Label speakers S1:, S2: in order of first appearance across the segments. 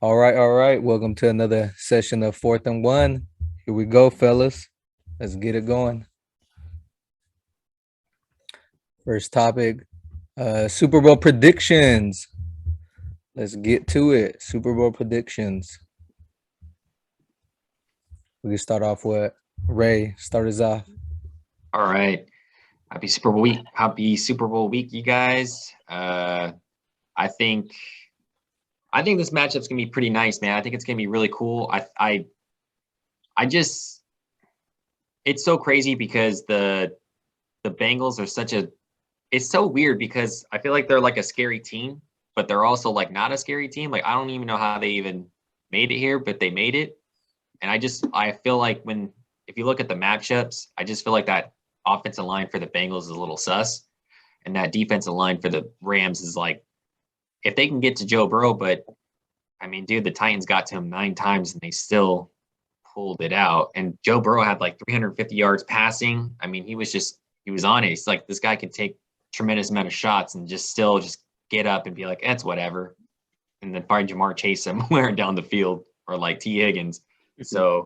S1: All right, all right. Welcome to another session of Fourth and One. Here we go, fellas. Let's get it going. First topic, Super Bowl predictions. Let's get to it. Super Bowl predictions. We can start off with Ray. Start us off.
S2: All right. Happy Super Bowl week. Happy Super Bowl week, you guys. I think this matchup's gonna be pretty nice, man. I think it's gonna be really cool. I just it's so crazy because the Bengals are it's so weird because I feel like they're like a scary team, but they're also like not a scary team. Like I don't even know how they even made it here, but they made it. And I feel like if you look at the matchups, I just feel like that offensive line for the Bengals is a little sus, and that defensive line for the Rams is like if they can get to Joe Burrow, but I mean, dude, the Titans got to him 9 times and they still pulled it out. And Joe Burrow had like 350 yards passing. I mean, he was on it. It's like this guy could take tremendous amount of shots and just get up and be like, that's whatever. And then find Jamar Chase somewhere down the field or like T. Higgins. So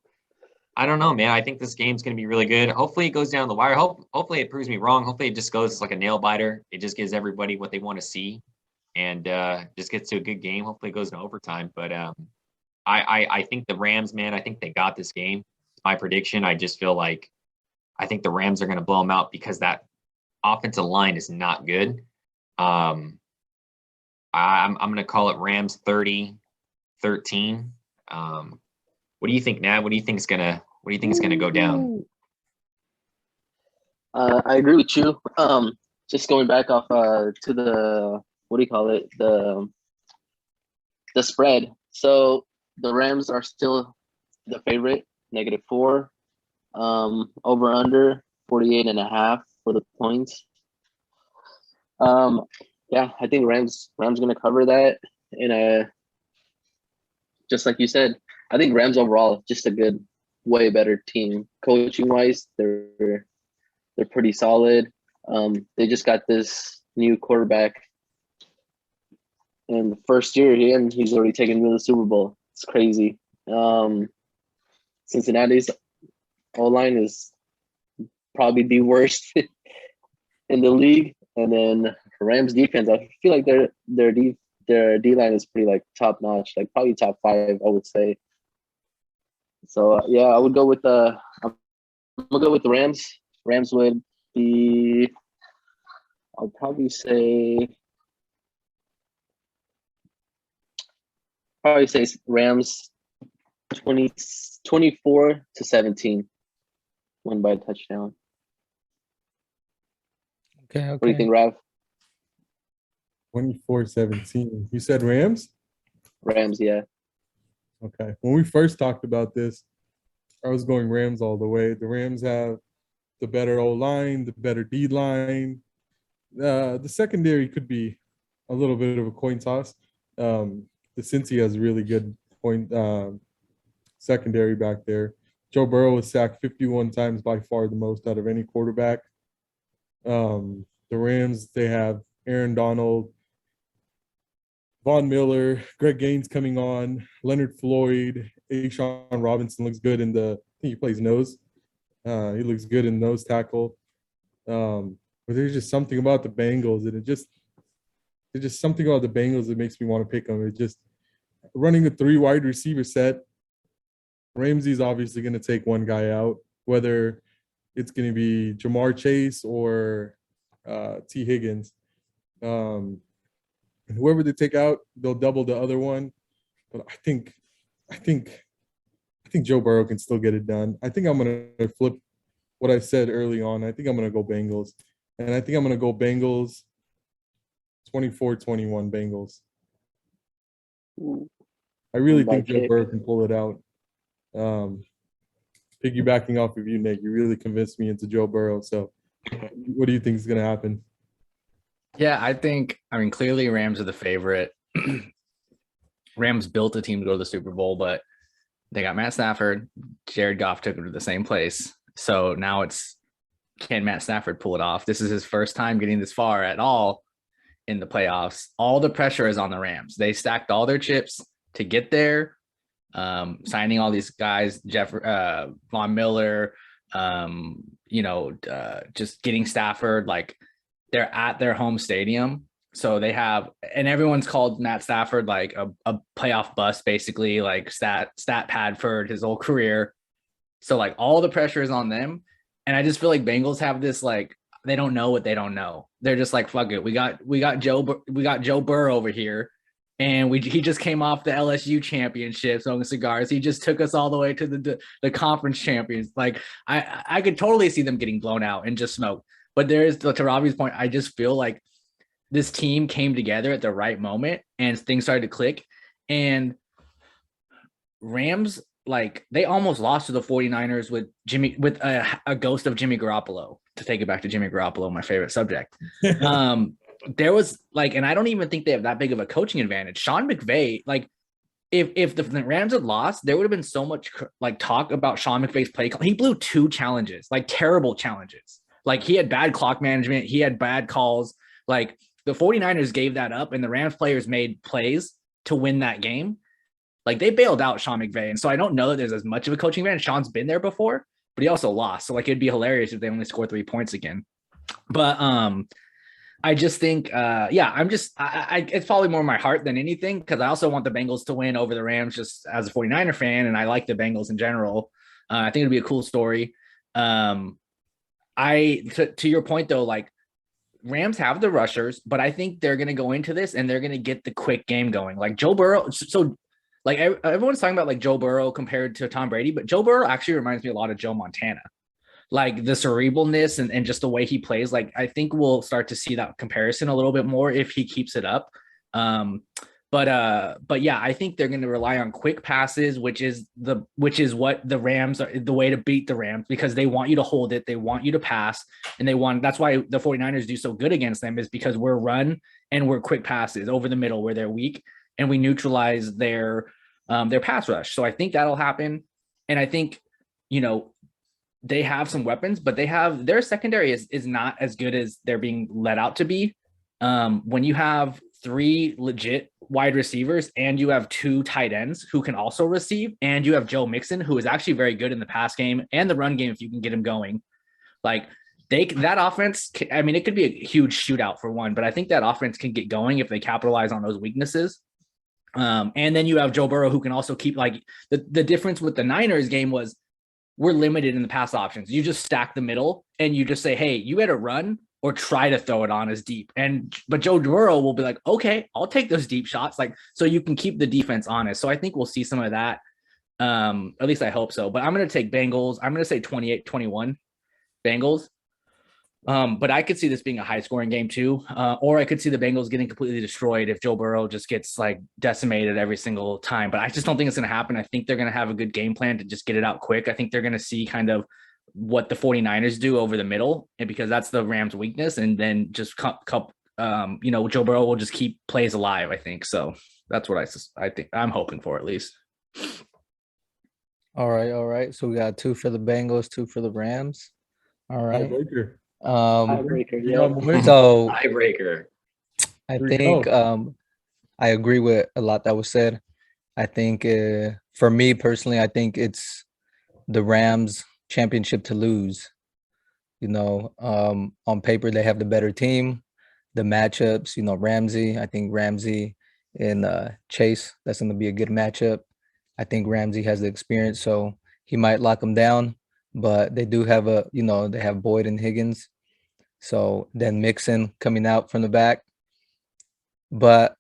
S2: I don't know, man. I think this game's going to be really good. Hopefully it goes down the wire. Hopefully it proves me wrong. Hopefully it just goes like a nail biter. It just gives everybody what they want to see and just gets to a good game. Hopefully it goes to overtime. But I think the Rams, man, I think they got this game. My prediction, I just feel like I think the Rams are going to blow them out because that offensive line is not good. I'm going to call it Rams 30-13. What do you think, Nat? What do you think is gonna go down?
S3: I agree with you. Just going back off to the what do you call it the spread. So the Rams are still the favorite, -4. Over under 48.5 for the points. Yeah, I think Rams gonna cover that. And just like you said, I think Rams overall just a good, way better team. Coaching wise, they're pretty solid. They just got this new quarterback, and the first year he's already taken to the Super Bowl. It's crazy. Cincinnati's O line is probably the worst in the league, and then Rams defense. I feel like their D line is pretty like top notch, like probably top 5, I would say. So yeah, I would go with the. I'm gonna go with the Rams. Rams would be. I'll probably say Rams 24-17, won by a touchdown.
S1: Okay,
S3: What do you
S1: okay.
S3: think, Rav?
S4: 24-17. You said Rams?
S3: Rams, yeah.
S4: Okay. When we first talked about this, I was going Rams all the way. The Rams have the better O line, the better D line. The secondary could be a little bit of a coin toss. The Cincy has really good secondary back there. Joe Burrow was sacked 51 times, by far the most out of any quarterback. The Rams, they have Aaron Donald, Von Miller, Greg Gaines coming on, Leonard Floyd, Ashawn Robinson looks good I think he plays nose. He looks good in nose tackle. But there's just something about the Bengals, and there's just something about the Bengals that makes me want to pick them. It's just running a 3 wide receiver set. Ramsey's obviously going to take one guy out, whether it's going to be Jamar Chase or T. Higgins. And whoever they take out, they'll double the other one. But I think Joe Burrow can still get it done. I think I'm going to flip what I said early on. I think I'm going to go Bengals. And I think I'm going to go Bengals 24-21 Bengals. I really think Joe Burrow can pull it out. Piggybacking off of you, Nick, you really convinced me into Joe Burrow. So what do you think is going to happen?
S5: Yeah, I mean, clearly Rams are the favorite. Rams built a team to go to the Super Bowl, but they got Matt Stafford. Jared Goff took them to the same place. So now can Matt Stafford pull it off? This is his first time getting this far at all in the playoffs. All the pressure is on the Rams. They stacked all their chips to get there. Signing all these guys, Von Miller, just getting Stafford, like they're at their home stadium. So they have, and everyone's called Matt Stafford like a playoff bust, basically, like stat pad for his whole career. So like all the pressure is on them. And I just feel like Bengals have this, like, they don't know what they don't know. They're just like, fuck it. We got Joe Burrow over here. And he just came off the LSU championship, smoking cigars. He just took us all the way to the conference champions. Like I could totally see them getting blown out and just smoked. But there is, to Robbie's point, I just feel like this team came together at the right moment and things started to click. And Rams, like, they almost lost to the 49ers with a ghost of Jimmy Garoppolo, to take it back to Jimmy Garoppolo, my favorite subject. There was like, and I don't even think they have that big of a coaching advantage. Sean McVay, like, if the Rams had lost, there would have been so much like talk about Sean McVay's play. He blew 2 challenges, like terrible challenges. Like he had bad clock management. He had bad calls. Like the 49ers gave that up and the Rams players made plays to win that game. Like they bailed out Sean McVay. And so I don't know that there's as much of a coaching advantage. Sean's been there before, but he also lost. So like, it'd be hilarious if they only score 3 points again. But I just think, it's probably more my heart than anything, because I also want the Bengals to win over the Rams just as a 49er fan, and I like the Bengals in general. I think it'd be a cool story. To your point, though, like, Rams have the rushers, but I think they're going to go into this and they're going to get the quick game going. Like Joe Burrow, so like everyone's talking about like Joe Burrow compared to Tom Brady, but Joe Burrow actually reminds me a lot of Joe Montana. Like the cerebralness and just the way he plays. Like I think we'll start to see that comparison a little bit more if he keeps it up. But yeah, I think they're going to rely on quick passes, which is what the Rams are, the way to beat the Rams, because they want you to hold it. They want you to pass, and that's why the 49ers do so good against them, is because we're run and we're quick passes over the middle where they're weak, and we neutralize their pass rush. So I think that'll happen. And I think, they have some weapons, but their secondary is not as good as they're being let out to be. When you have 3 legit wide receivers and you have 2 tight ends who can also receive, and you have Joe Mixon, who is actually very good in the pass game and the run game if you can get him going. Like that offense, I mean, it could be a huge shootout for one, but I think that offense can get going if they capitalize on those weaknesses. And then you have Joe Burrow, who can also keep, like, the difference with the Niners game was we're limited in the pass options. You just stack the middle and you just say, hey, you got to run or try to throw it on as deep. But Joe Burrow will be like, okay, I'll take those deep shots. Like, so you can keep the defense honest. So I think we'll see some of that. At least I hope so, but I'm going to take Bengals. I'm going to say 28-21 Bengals. But I could see this being a high scoring game too. Or I could see the Bengals getting completely destroyed if Joe Burrow just gets like decimated every single time. But I just don't think it's going to happen. I think they're going to have a good game plan to just get it out quick. I think they're going to see kind of what the 49ers do over the middle, and because that's the Rams' weakness. And then just Joe Burrow will just keep plays alive, I think. So that's what I think I'm hoping for, at least.
S1: All right. So we got 2 for the Bengals, 2 for the Rams. All right.
S4: Tiebreaker.
S3: Tiebreaker, yeah.
S1: So
S2: Tiebreaker.
S1: I think I agree with a lot that was said. I think for me personally, I think it's the Rams championship to lose. On paper they have the better team. The matchups, Ramsey. I think Ramsey and Chase, that's going to be a good matchup. I think Ramsey has the experience, so he might lock them down. But they do have they have Boyd and Higgins. So then Mixon coming out from the back. But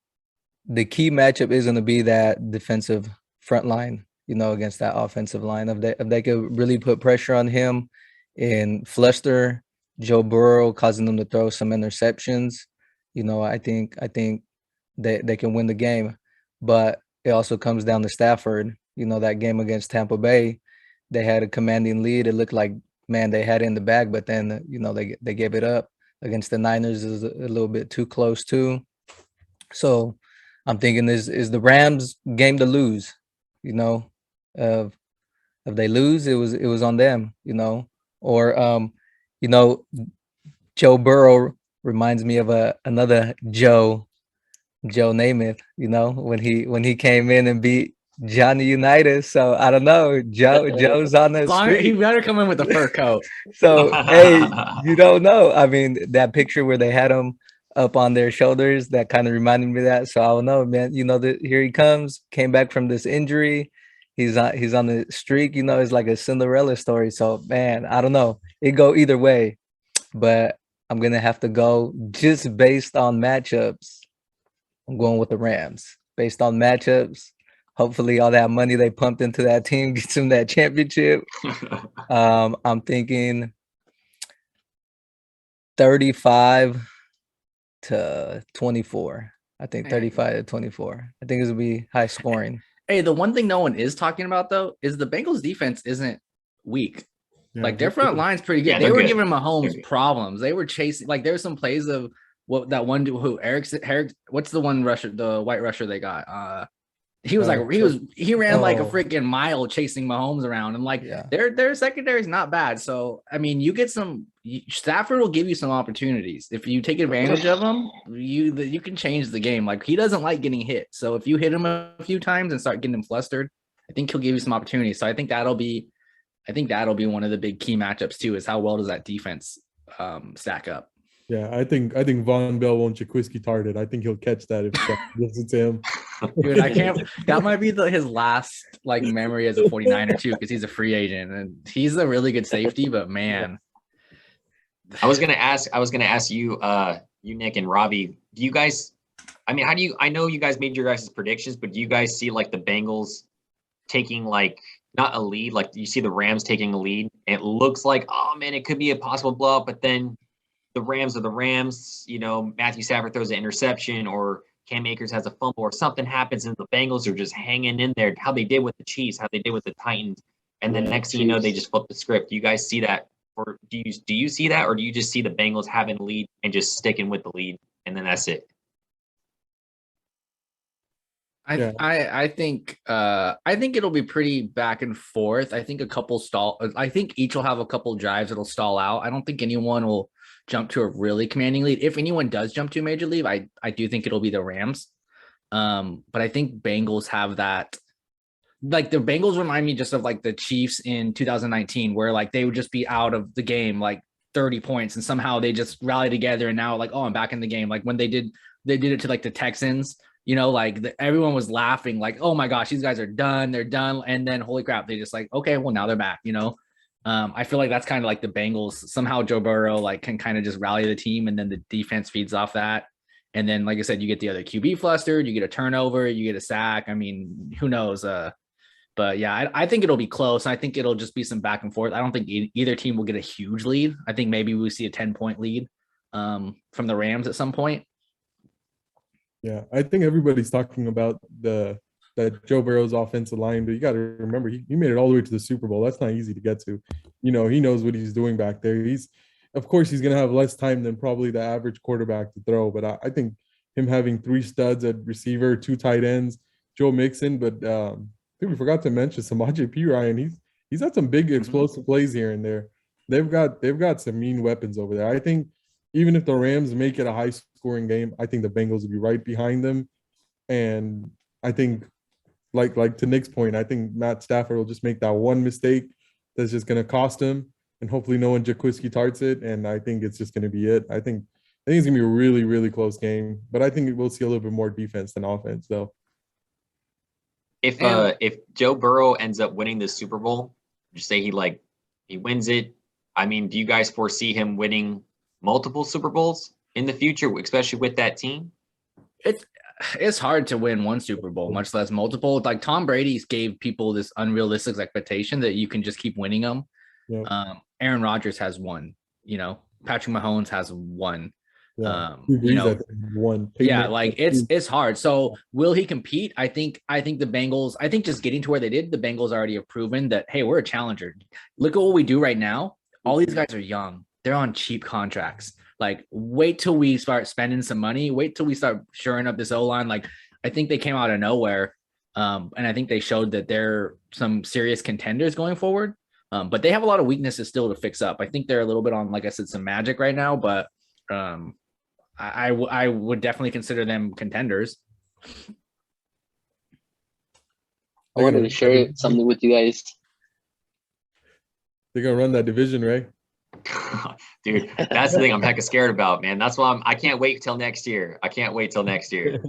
S1: the key matchup is going to be that defensive front line, against that offensive line. If they could really put pressure on him and fluster Joe Burrow, causing them to throw some interceptions, I think they can win the game. But it also comes down to Stafford. That game against Tampa Bay, they had a commanding lead. It looked like, man, they had it in the bag, but then, they gave it up. Against the Niners is a little bit too close too. So I'm thinking is the Rams game to lose, if they lose, it was on them, or, Joe Burrow reminds me of another Joe Joe Namath, when he came in and beat Johnny Unitas. So I don't know. Joe's on the
S5: He
S1: street.
S5: better come in with a fur coat.
S1: So hey, you don't know. I mean, that picture where they had him up on their shoulders, that kind of reminded me of that. So I don't know, man. Here he comes, came back from this injury. He's on the streak, it's like a Cinderella story. So man, I don't know. It go either way, but I'm gonna have to go just based on matchups. I'm going with the Rams based on matchups. Hopefully, all that money they pumped into that team gets them that championship. I'm thinking 35 to 24. I think 35 to 24. I think it's gonna be high scoring.
S5: Hey, the one thing no one is talking about though is the Bengals defense isn't weak.
S4: Yeah,
S5: Like their front line's pretty good.
S2: Yeah,
S5: they
S2: they're
S5: were
S2: good.
S5: giving Mahomes problems. They were chasing. Like there were some plays of what that one dude who Eric. What's the one rusher? The white rusher they got. He was he ran like a freaking mile chasing Mahomes around, and like their secondary is not bad. So I mean, you get Stafford will give you some opportunities if you take advantage of them. You can change the game. Like he doesn't like getting hit, so if you hit him a few times and start getting him flustered, I think he'll give you some opportunities. So I think that'll be one of the big key matchups too. Is how well does that defense stack up?
S4: Yeah, I think Von Bell won't Jaquiski target. I think he'll catch that if that listens to him.
S5: Dude, I can't. That might be his last like memory as a 49er too, because he's a free agent and he's a really good safety. But man,
S2: I was gonna ask you, Nick and Robbie. Do you guys? I mean, I know you guys made your guys' predictions, but do you guys see like the Bengals taking like not a lead, like you see the Rams taking a lead? And it looks like, oh man, it could be a possible blowout, but then the Rams are the Rams. Matthew Stafford throws an interception, or Cam Akers has a fumble, or something happens, and the Bengals are just hanging in there. How they did with the Chiefs, how they did with the Titans, and then next thing you know, they just flip the script. Do you guys see that, or do you see that, or do you just see the Bengals having a lead and just sticking with the lead, and then that's it?
S5: I think it'll be pretty back and forth. I think I think each will have a couple drives that'll stall out. I don't think anyone will jump to a really commanding lead. If anyone does jump to a major lead, I do think it'll be the Rams. But I think Bengals have that. Like the Bengals remind me just of like the Chiefs in 2019, where like they would just be out of the game like 30 points, and somehow they just rally together. And now like, oh, I'm back in the game. Like when they did it to like the Texans. Everyone was laughing like, oh my gosh, these guys are done. They're done. And then holy crap, they just like, okay, well now they're back, I feel like that's kind of like the Bengals. Somehow Joe Burrow like can kind of just rally the team, and then the defense feeds off that. And then, like I said, you get the other QB flustered, you get a turnover, you get a sack. I mean, who knows? But yeah, I think it'll be close. I think it'll just be some back and forth. I don't think either team will get a huge lead. I think maybe we'll see a 10-point lead from the Rams at some point.
S4: Yeah, I think everybody's talking about that Joe Burrow's offensive line, but you got to remember he made it all the way to the Super Bowl. That's not easy to get to. He knows what he's doing back there. Of course, he's going to have less time than probably the average quarterback to throw, but I think him having 3 studs at receiver, 2 tight ends, Joe Mixon, but I think we forgot to mention Samaje Perine. He's had some big explosive plays here and there. They've got some mean weapons over there. I think even if the Rams make it a high-scoring game, I think the Bengals will be right behind them. And I think, like to Nick's point, I think Matt Stafford will just make that one mistake that's just going to cost him, and hopefully no one Jaquiski tarts it. And I think it's just going to be it. I think it's going to be a really, really close game. But I think we'll see a little bit more defense than offense, though.
S2: If Joe Burrow ends up winning the Super Bowl, just say he wins it. I mean, do you guys foresee him winning multiple Super Bowls in the future, especially with that team?
S5: It's hard to win one Super Bowl, much less multiple. Like Tom Brady gave people this unrealistic expectation that you can just keep winning them. Yep. Aaron Rodgers has one. Patrick Mahomes has one.
S4: Yeah.
S5: One. Yeah, like it's hard. So will he compete? I think the Bengals. I think just getting to where they did, the Bengals already have proven that hey, we're a challenger. Look at what we do right now. All these guys are young. They're on cheap contracts. Like, wait till we start spending some money. Wait till we start shoring up this O-line. Like, I think they came out of nowhere. And I think they showed that they're some serious contenders going forward. But they have a lot of weaknesses still to fix up. I think they're a little bit on, like I said, some magic right now. But I would definitely consider them contenders.
S3: I wanted to share something with you guys.
S4: They're gonna run that division, right?
S2: Dude, that's the thing I'm hecka scared about, man. That's why I can't wait till next year. I can't wait till next year.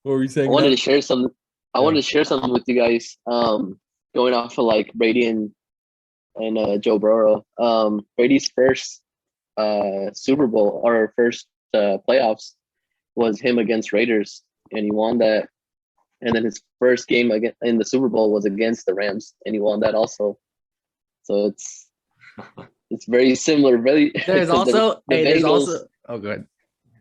S4: What were you saying?
S3: I wanted
S4: Matt?
S3: to share something. I wanted to share something with you guys. Going off of like Brady and Joe Burrow. Brady's first Super Bowl or first playoffs was him against Raiders, and he won that. And then his first game again in the Super Bowl was against the Rams, and he won that also. So it's very similar. Very.
S5: There's also
S3: the
S5: there's
S3: Bengals,
S5: also oh good.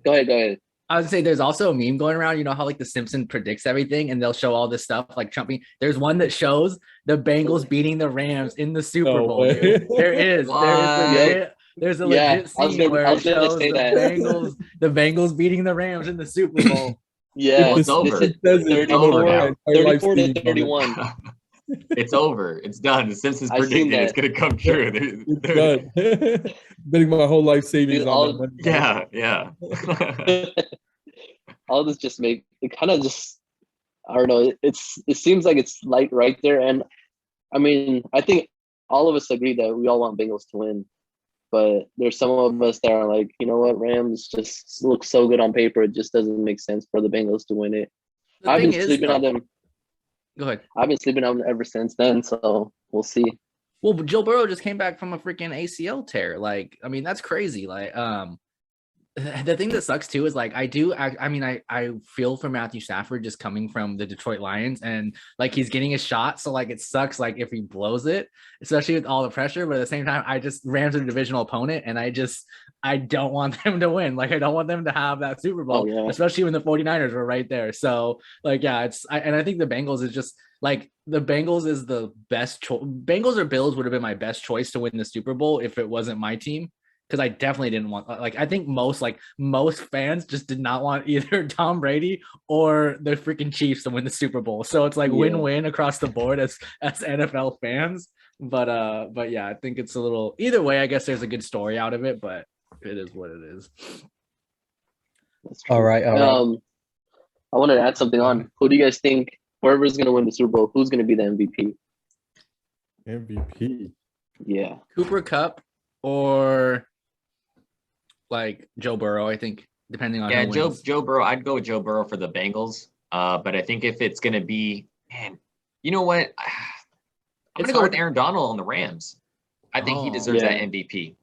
S3: Go ahead.
S5: I would say there's also a meme going around. You know how like the Simpsons predicts everything, and they'll show all this stuff like Trump. There's one that shows the Bengals beating the Rams in the Super
S4: No
S5: Bowl.
S4: way.
S5: Dude. There is. There's a legit scene where it shows the Bengals beating the Rams in the Super Bowl.
S3: Yeah,
S2: Well, it's over.
S4: It says it.
S2: It's over now.
S3: 34 to 31.
S2: It's over. It's done. The Simpsons
S3: I've seen
S2: predicted it's
S3: that.
S2: gonna come true.
S4: It's done. Betting my whole life savings
S3: Dude,
S4: on that money.
S2: Yeah.
S3: All this just make it kind of just, I don't know. It seems like it's like right there, and I mean, I think all of us agree that we all want Bengals to win, but there's some of us that are like, you know what, Rams just look so good on paper, it just doesn't make sense for the Bengals to win it. I've been sleeping on them.
S5: Go ahead.
S3: I've been sleeping on them ever since then, so we'll see.
S5: Well, but Joe Burrow just came back from a freaking ACL tear. Like, I mean, that's crazy. Like, the thing that sucks too is like I feel for Matthew Stafford just coming from the Detroit Lions, and like he's getting a shot, so like it sucks like if he blows it, especially with all the pressure, but at the same time Rams are a divisional opponent, and I don't want them to win. Like I don't want them to have that Super Bowl, especially when the 49ers were right there. So like yeah, I think the Bengals is just like the Bengals is the best choice. Bengals or Bills would have been my best choice to win the Super Bowl if it wasn't my team. Because I definitely didn't want, like, I think most fans just did not want either Tom Brady or the freaking Chiefs to win the Super Bowl. So it's like win-win across the board as NFL fans. But yeah, I think it's a little either way. I guess there's a good story out of it, but it is what it is.
S1: All right.
S3: I wanted to add something on. Who do you guys think, whoever's going to win the Super Bowl, who's going to be the MVP?
S4: MVP.
S3: Yeah.
S5: Cooper Kupp or like Joe Burrow, I think, depending on
S2: Joe Burrow. I'd go with Joe Burrow for the Bengals. But I think if it's gonna be, man, you know what? I'm gonna go with Aaron Donald on the Rams. I think he deserves that MVP.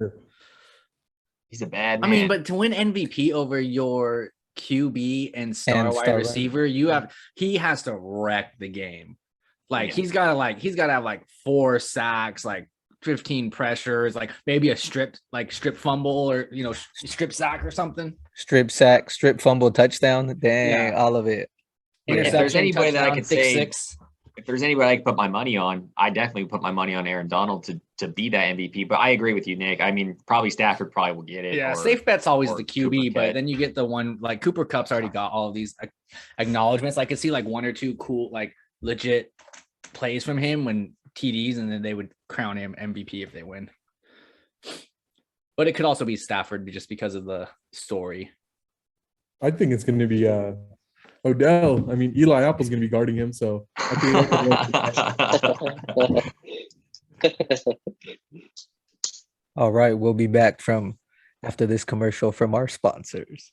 S2: He's a bad man.
S5: I mean, but to win MVP over your QB and star wide receiver, he has to wreck the game. Like he's gotta have like 4 sacks, like 15 pressures, like maybe a strip fumble or strip sack or something.
S1: Strip sack, strip fumble, touchdown. Dang, all of it.
S2: If there's anybody that I could say, if there's anybody I could put my money on, I definitely put my money on Aaron Donald to be that MVP. But I agree with you, Nick. I mean, probably Stafford probably will get it.
S5: Yeah, safe bet's always the QB, but then you get the one like Cooper Kupp's already got all of these acknowledgments. I could see like 1 or 2 cool, like legit plays from him when TDs, and then they would crown him MVP if they win. But it could also be Stafford just because of the story.
S4: I think it's going to be Odell. I mean, Eli Apple's going to be guarding him, so I think
S1: All right, we'll be back after this commercial from our sponsors.